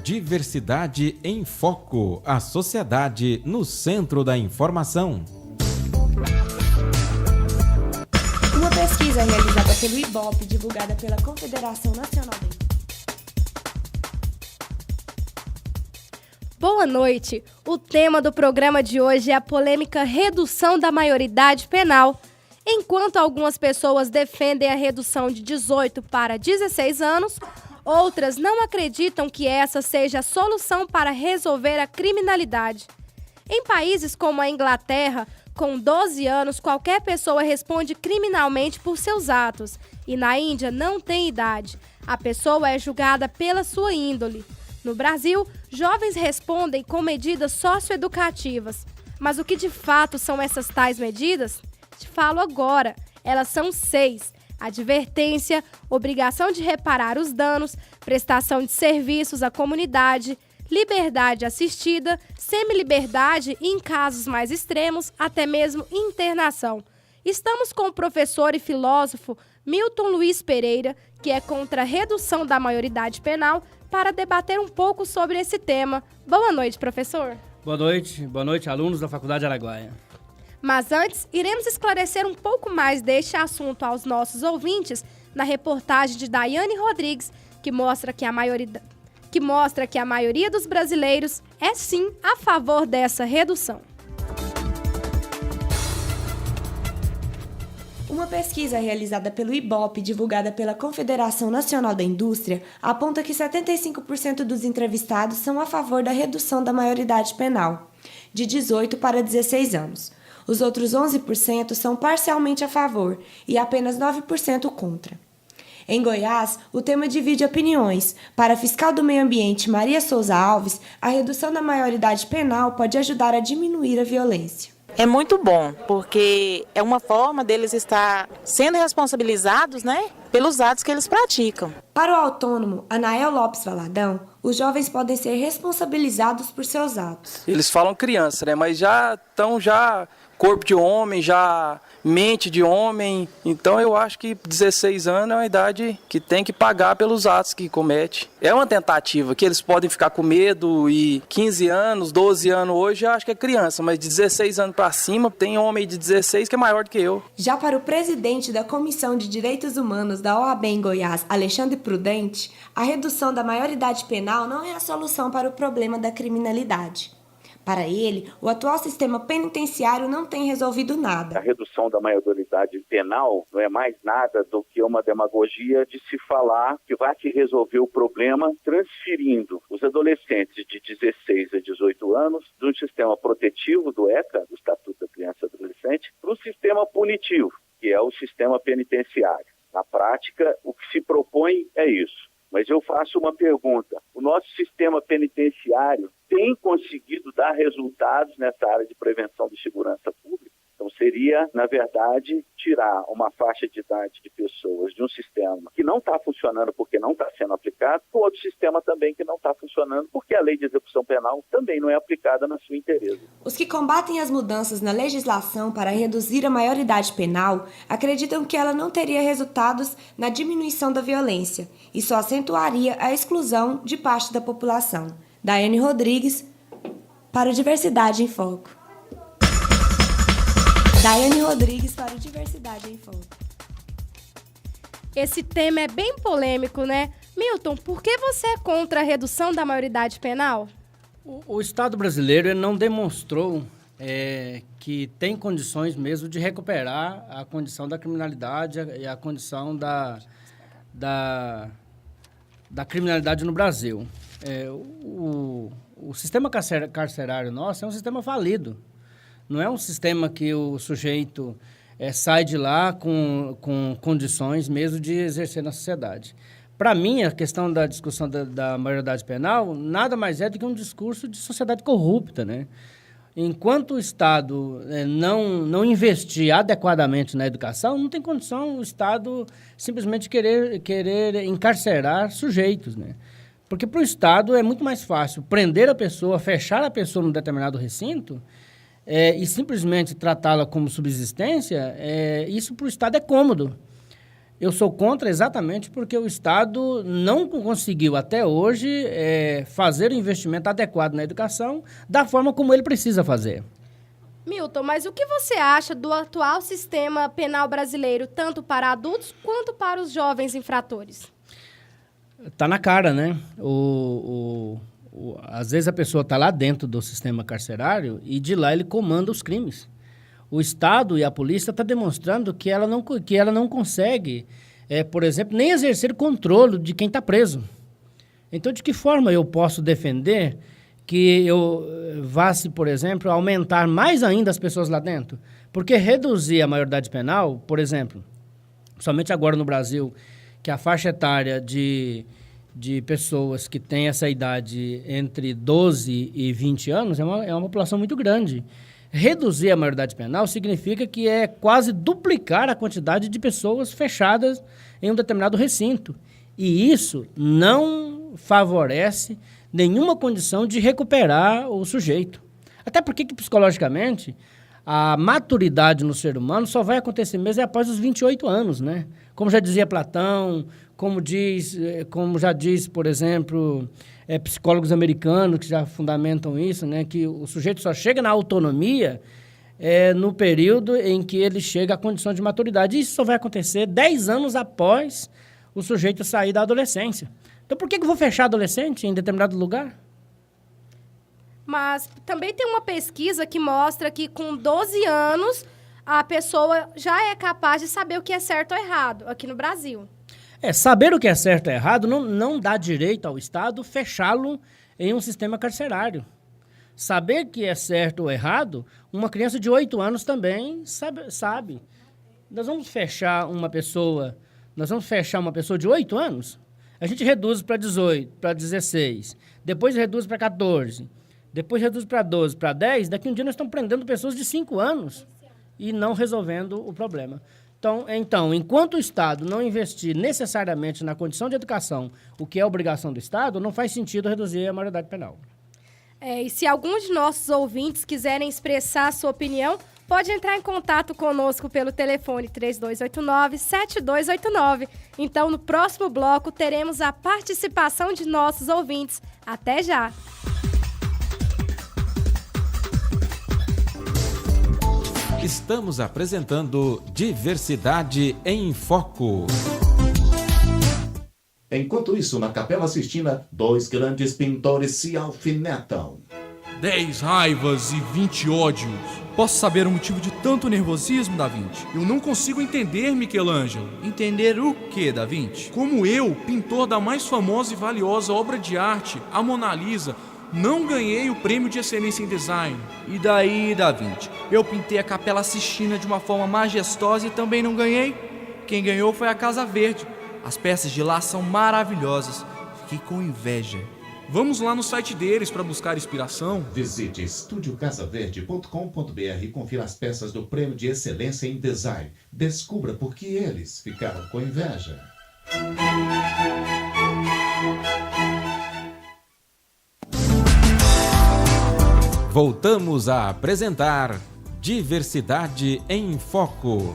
Diversidade em Foco, a sociedade no centro da informação. Uma pesquisa realizada pelo IBOP, divulgada pela Confederação Nacional da... Boa noite! O tema do programa de hoje é a polêmica redução da maioridade penal. Enquanto algumas pessoas defendem a redução de 18 para 16 anos, outras não acreditam que essa seja a solução para resolver a criminalidade. Em países como a Inglaterra, com 12 anos, qualquer pessoa responde criminalmente por seus atos. E na Índia não tem idade. A pessoa é julgada pela sua índole. No Brasil, jovens respondem com medidas socioeducativas. Mas o que de fato são essas tais medidas? Te falo agora. Elas são 6. Advertência, obrigação de reparar os danos, prestação de serviços à comunidade, liberdade assistida, semiliberdade e, em casos mais extremos, até mesmo internação. Estamos com o professor e filósofo Milton Luiz Pereira, que é contra a redução da maioridade penal, para debater um pouco sobre esse tema. Boa noite, professor. Boa noite, alunos da Faculdade Araguaia. Mas antes, iremos esclarecer um pouco mais deste assunto aos nossos ouvintes na reportagem de Daiane Rodrigues, que mostra que a maioria dos brasileiros é sim a favor dessa redução. Uma pesquisa realizada pelo IBOP, divulgada pela Confederação Nacional da Indústria, aponta que 75% dos entrevistados são a favor da redução da maioridade penal, de 18 para 16 anos. Os outros 11% são parcialmente a favor e apenas 9% contra. Em Goiás, o tema divide opiniões. Para a fiscal do Meio Ambiente, Maria Souza Alves, a redução da maioridade penal pode ajudar a diminuir a violência. É muito bom, porque é uma forma deles estar sendo responsabilizados, pelos atos que eles praticam. Para o autônomo Anael Lopes Valadão, os jovens podem ser responsabilizados por seus atos. Eles falam criança, mas já estão corpo de homem, já mente de homem. Então eu acho que 16 anos é uma idade que tem que pagar pelos atos que comete. É uma tentativa que eles podem ficar com medo e 15 anos, 12 anos hoje eu acho que é criança, mas de 16 anos para cima tem homem de 16 que é maior do que eu. Já para o presidente da Comissão de Direitos Humanos da OAB em Goiás, Alexandre Prudente, a redução da maioridade penal não é a solução para o problema da criminalidade. Para ele, o atual sistema penitenciário não tem resolvido nada. A redução da maioridade penal não é mais nada do que uma demagogia de se falar que vai se resolver o problema transferindo os adolescentes de 16 a 18 anos do sistema protetivo do ECA, do Estatuto da Criança e Adolescente, para o sistema punitivo, que é o sistema penitenciário. Na prática, o que se propõe é isso. Mas eu faço uma pergunta. O nosso sistema penitenciário tem conseguido dar resultados nessa área de prevenção de segurança pública? Então seria, na verdade, tirar uma faixa de idade de pessoas de um sistema que não está funcionando porque não está sendo aplicado, para outro sistema também que não está funcionando porque a lei de execução penal também não é aplicada na sua inteireza. Os que combatem as mudanças na legislação para reduzir a maioridade penal acreditam que ela não teria resultados na diminuição da violência e só acentuaria a exclusão de parte da população. Daiane Rodrigues, para o Diversidade em Foco. Daiane Rodrigues para o Diversidade em Foco. Esse tema é bem polêmico, né? Milton, por que você é contra a redução da maioridade penal? O Estado brasileiro ele não demonstrou que tem condições mesmo de recuperar a condição da criminalidade e a condição da criminalidade no Brasil. O sistema carcerário nosso é um sistema falido. Não é um sistema que o sujeito sai de lá com condições mesmo de exercer na sociedade. Para mim, a questão da discussão da maioridade penal nada mais é do que um discurso de sociedade corrupta, né? Enquanto o Estado não investir adequadamente na educação, não tem condição o Estado simplesmente querer encarcerar sujeitos, né? Porque para o Estado é muito mais fácil prender a pessoa, fechar a pessoa num determinado recinto e simplesmente tratá-la como subsistência, isso para o Estado é cômodo. Eu sou contra exatamente porque o Estado não conseguiu até hoje fazer o investimento adequado na educação da forma como ele precisa fazer. Milton, mas o que você acha do atual sistema penal brasileiro, tanto para adultos quanto para os jovens infratores? Tá na cara, né? Às vezes a pessoa está lá dentro do sistema carcerário e de lá ele comanda os crimes. O Estado e a polícia estão demonstrando que ela não consegue, por exemplo, nem exercer controle de quem está preso. Então, de que forma eu posso defender que eu vá-se, por exemplo, aumentar mais ainda as pessoas lá dentro? Porque reduzir a maioridade penal, por exemplo, somente agora no Brasil, que a faixa etária de pessoas que têm essa idade entre 12 e 20 anos é uma população muito grande. Reduzir a maioridade penal significa que é quase duplicar a quantidade de pessoas fechadas em um determinado recinto. E isso não favorece nenhuma condição de recuperar o sujeito. Até porque, psicologicamente, a maturidade no ser humano só vai acontecer mesmo após os 28 anos, né? Como já dizia Platão, como já diz, por exemplo, psicólogos americanos que já fundamentam isso, né? Que o sujeito só chega na autonomia no período em que ele chega à condição de maturidade. E isso só vai acontecer 10 anos após o sujeito sair da adolescência. Então, por que eu vou fechar adolescente em determinado lugar? Mas também tem uma pesquisa que mostra que com 12 anos a pessoa já é capaz de saber o que é certo ou errado aqui no Brasil. Saber o que é certo ou errado não dá direito ao Estado fechá-lo em um sistema carcerário. Saber que é certo ou errado, uma criança de 8 anos também sabe. Nós vamos fechar uma pessoa de 8 anos? A gente reduz para 18, para 16, depois reduz para 14, depois reduz para 12, para 10, daqui um dia nós estamos prendendo pessoas de 5 anos e não resolvendo o problema. Então, enquanto o Estado não investir necessariamente na condição de educação, o que é obrigação do Estado, não faz sentido reduzir a maioridade penal. E se algum de nossos ouvintes quiserem expressar a sua opinião, pode entrar em contato conosco pelo telefone 3289-7289. Então, no próximo bloco, teremos a participação de nossos ouvintes. Até já! Estamos apresentando Diversidade em Foco. Enquanto isso, na Capela Sistina, 2 grandes pintores se alfinetam. 10 raivas e 20 ódios. Posso saber o motivo de tanto nervosismo, Da Vinci? Eu não consigo entender, Michelangelo. Entender o que, Da Vinci? Como eu, pintor da mais famosa e valiosa obra de arte, a Mona Lisa, não ganhei o prêmio de excelência em design. E daí, Da Vinci? Eu pintei a Capela Sistina de uma forma majestosa e também não ganhei? Quem ganhou foi a Casa Verde. As peças de lá são maravilhosas. Fiquei com inveja. Vamos lá no site deles para buscar inspiração? Visite estudiocasaverde.com.br e confira as peças do Prêmio de Excelência em Design. Descubra por que eles ficaram com inveja. Voltamos a apresentar Diversidade em Foco.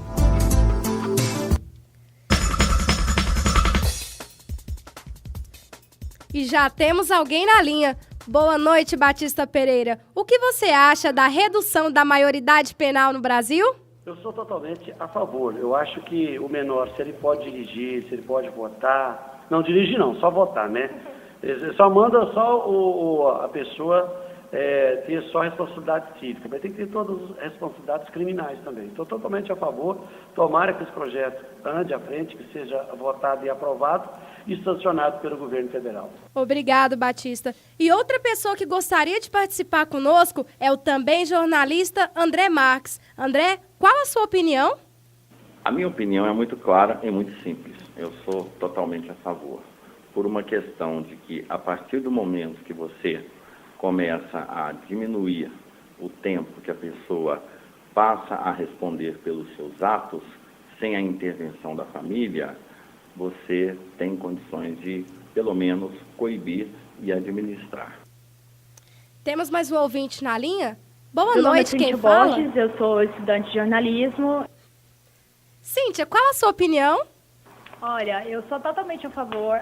E já temos alguém na linha. Boa noite, Batista Pereira. O que você acha da redução da maioridade penal no Brasil? Eu sou totalmente a favor. Eu acho que o menor, se ele pode dirigir, se ele pode votar... Não, dirigir não, só votar, né? Só manda a pessoa ter só responsabilidade cívica, mas tem que ter todas as responsabilidades criminais também. Estou totalmente a favor. Tomara que esse projeto ande à frente, que seja votado e aprovado e sancionado pelo governo federal. Obrigado, Batista. E outra pessoa que gostaria de participar conosco é o também jornalista André Marques. André, qual a sua opinião? A minha opinião é muito clara e muito simples. Eu sou totalmente a favor. Por uma questão de que, a partir do momento que você começa a diminuir o tempo que a pessoa passa a responder pelos seus atos, sem a intervenção da família, você tem condições de, pelo menos, coibir e administrar. Temos mais um ouvinte na linha? Boa Meu noite, nome é quem Cíntia fala? Borges, eu sou estudante de jornalismo. Cíntia, qual a sua opinião? Olha, eu sou totalmente a favor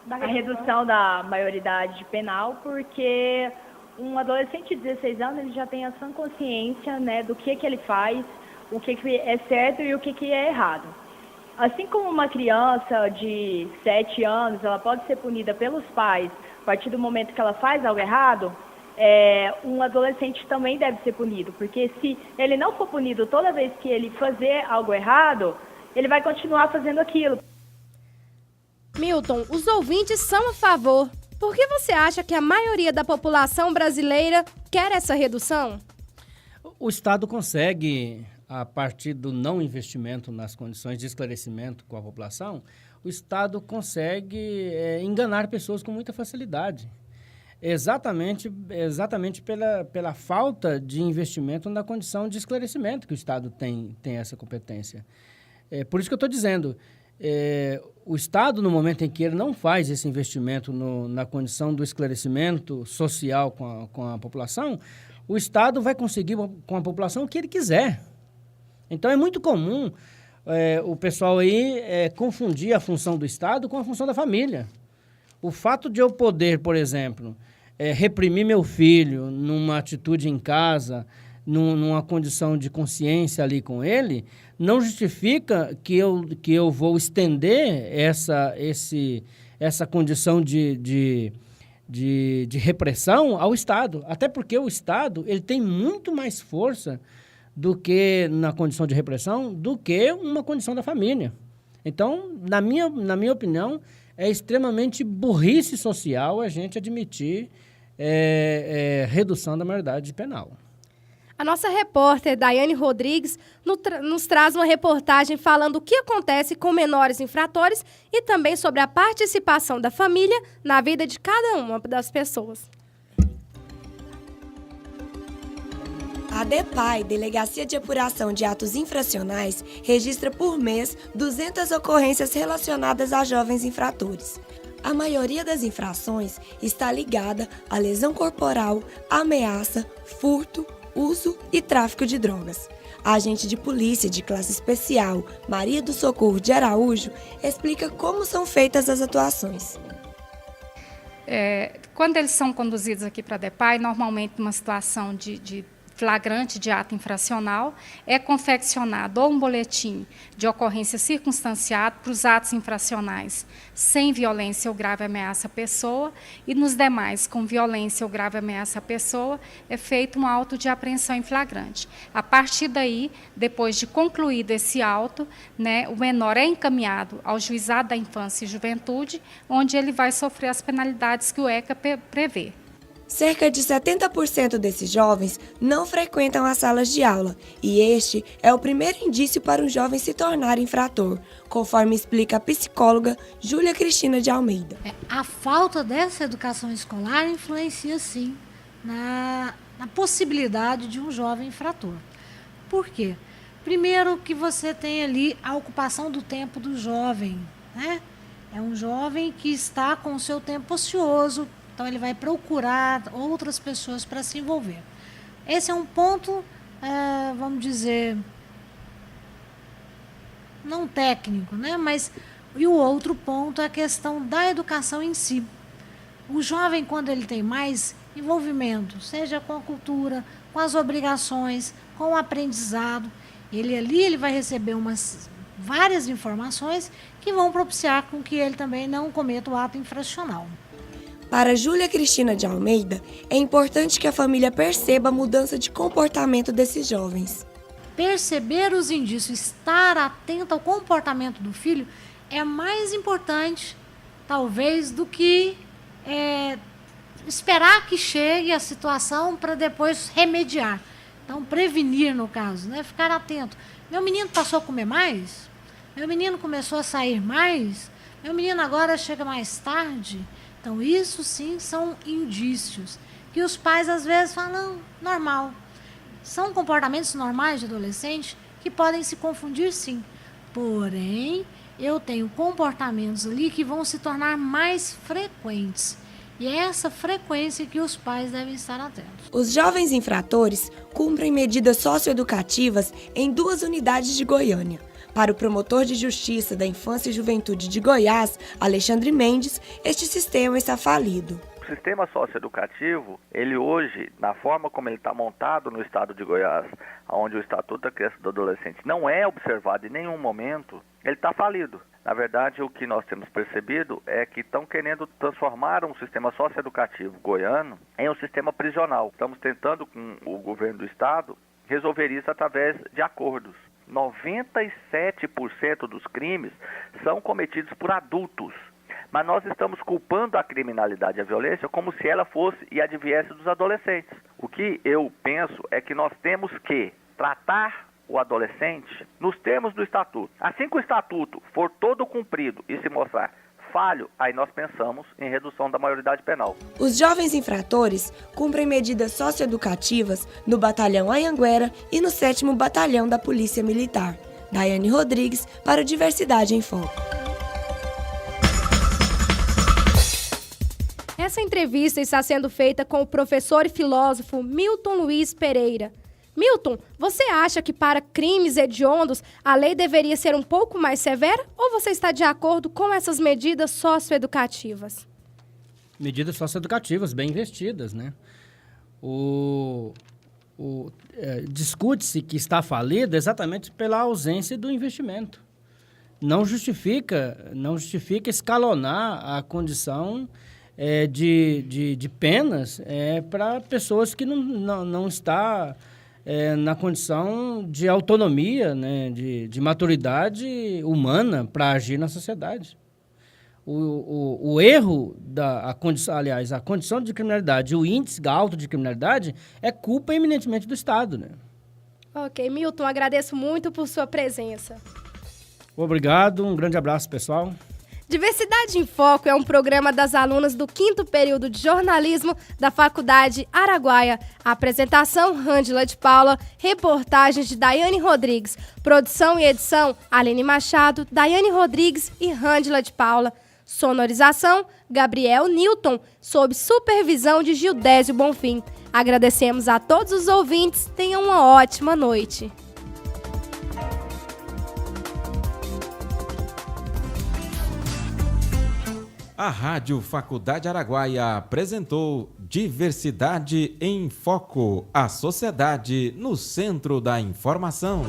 da redução da maioridade penal, porque um adolescente de 16 anos ele já tem a sã consciência, né, do que ele faz, o que é certo e o que é errado. Assim como uma criança de 7 anos, ela pode ser punida pelos pais a partir do momento que ela faz algo errado, um adolescente também deve ser punido, porque se ele não for punido toda vez que ele fazer algo errado, ele vai continuar fazendo aquilo. Milton, os ouvintes são a favor. Por que você acha que a maioria da população brasileira quer essa redução? O Estado consegue, a partir do não investimento nas condições de esclarecimento com a população, o Estado consegue enganar pessoas com muita facilidade. Exatamente pela falta de investimento na condição de esclarecimento que o Estado tem essa competência. Por isso que eu estou dizendo, o Estado, no momento em que ele não faz esse investimento na condição do esclarecimento social com a população, o Estado vai conseguir com a população o que ele quiser. Então, é muito comum o pessoal aí confundir a função do Estado com a função da família. O fato de eu poder, por exemplo, reprimir meu filho numa atitude em casa, numa condição de consciência ali com ele, não justifica que eu vou estender essa condição de repressão ao Estado. Até porque o Estado ele tem muito mais força do que na condição de repressão do que uma condição da família. Então, na minha opinião, é extremamente burrice social a gente admitir redução da maioridade penal. A nossa repórter, Daiane Rodrigues, nos traz uma reportagem falando o que acontece com menores infratores e também sobre a participação da família na vida de cada uma das pessoas. A DEPAI, Delegacia de Apuração de Atos Infracionais, registra por mês 200 ocorrências relacionadas a jovens infratores. A maioria das infrações está ligada à lesão corporal, ameaça, furto, uso e tráfico de drogas. A agente de polícia de classe especial, Maria do Socorro de Araújo, explica como são feitas as atuações. Quando eles são conduzidos aqui para a DEPAI, normalmente numa situação de flagrante de ato infracional, é confeccionado ou um boletim de ocorrência circunstanciado para os atos infracionais sem violência ou grave ameaça à pessoa, e nos demais, com violência ou grave ameaça à pessoa, é feito um auto de apreensão em flagrante. A partir daí, depois de concluído esse auto, o menor é encaminhado ao Juizado da Infância e Juventude, onde ele vai sofrer as penalidades que o ECA prevê. Cerca de 70% desses jovens não frequentam as salas de aula, e este é o primeiro indício para um jovem se tornar infrator, conforme explica a psicóloga Júlia Cristina de Almeida. A falta dessa educação escolar influencia, sim, na possibilidade de um jovem infrator. Por quê? Primeiro que você tem ali a ocupação do tempo do jovem, né? É um jovem que está com o seu tempo ocioso, então ele vai procurar outras pessoas para se envolver. Esse é um ponto, vamos dizer, não técnico, né? E o outro ponto é a questão da educação em si. O jovem, quando ele tem mais envolvimento, seja com a cultura, com as obrigações, com o aprendizado, ele vai receber várias informações que vão propiciar com que ele também não cometa o ato infracional. Para Júlia Cristina de Almeida, é importante que a família perceba a mudança de comportamento desses jovens. Perceber os indícios, estar atento ao comportamento do filho é mais importante, talvez, do que esperar que chegue a situação para depois remediar. Então, prevenir, no caso, né? Ficar atento. Meu menino passou a comer mais? Meu menino começou a sair mais? Meu menino agora chega mais tarde? Então, isso sim são indícios que os pais às vezes falam, normal. São comportamentos normais de adolescente que podem se confundir, sim. Porém, eu tenho comportamentos ali que vão se tornar mais frequentes. E é essa frequência que os pais devem estar atentos. Os jovens infratores cumprem medidas socioeducativas em 2 unidades de Goiânia: Para o promotor de Justiça da Infância e Juventude de Goiás, Alexandre Mendes, este sistema está falido. O sistema socioeducativo, ele hoje, na forma como ele está montado no estado de Goiás, onde o Estatuto da Criança e do Adolescente não é observado em nenhum momento, ele está falido. Na verdade, o que nós temos percebido é que estão querendo transformar um sistema socioeducativo goiano em um sistema prisional. Estamos tentando, com o governo do estado, resolver isso através de acordos. 97% dos crimes são cometidos por adultos. Mas nós estamos culpando a criminalidade e a violência como se ela fosse e adviesse dos adolescentes. O que eu penso é que nós temos que tratar o adolescente nos termos do Estatuto. Assim que o Estatuto for todo cumprido e se mostrar falho, aí nós pensamos em redução da maioridade penal. Os jovens infratores cumprem medidas socioeducativas no Batalhão Anhanguera e no 7º Batalhão da Polícia Militar. Daiane Rodrigues, para o Diversidade em Foco. Essa entrevista está sendo feita com o professor e filósofo Milton Luiz Pereira. Milton, você acha que para crimes hediondos a lei deveria ser um pouco mais severa ou você está de acordo com essas medidas socioeducativas? Medidas socioeducativas bem investidas, né? Discute-se que está falido exatamente pela ausência do investimento. Não justifica escalonar a condição de penas para pessoas que não estão na condição de autonomia, né, de maturidade humana para agir na sociedade. O erro, a condição de criminalidade, o índice alto de criminalidade é culpa eminentemente do Estado, né? Ok, Milton, agradeço muito por sua presença. Obrigado, um grande abraço, pessoal. Diversidade em Foco é um programa das alunas do 5º período de jornalismo da Faculdade Araguaia. A apresentação, Rândila de Paula, reportagens de Daiane Rodrigues, produção e edição, Aline Machado, Daiane Rodrigues e Rândila de Paula. Sonorização, Gabriel Newton, sob supervisão de Gildésio Bonfim. Agradecemos a todos os ouvintes, tenham uma ótima noite. A Rádio Faculdade Araguaia apresentou Diversidade em Foco, a sociedade no centro da informação.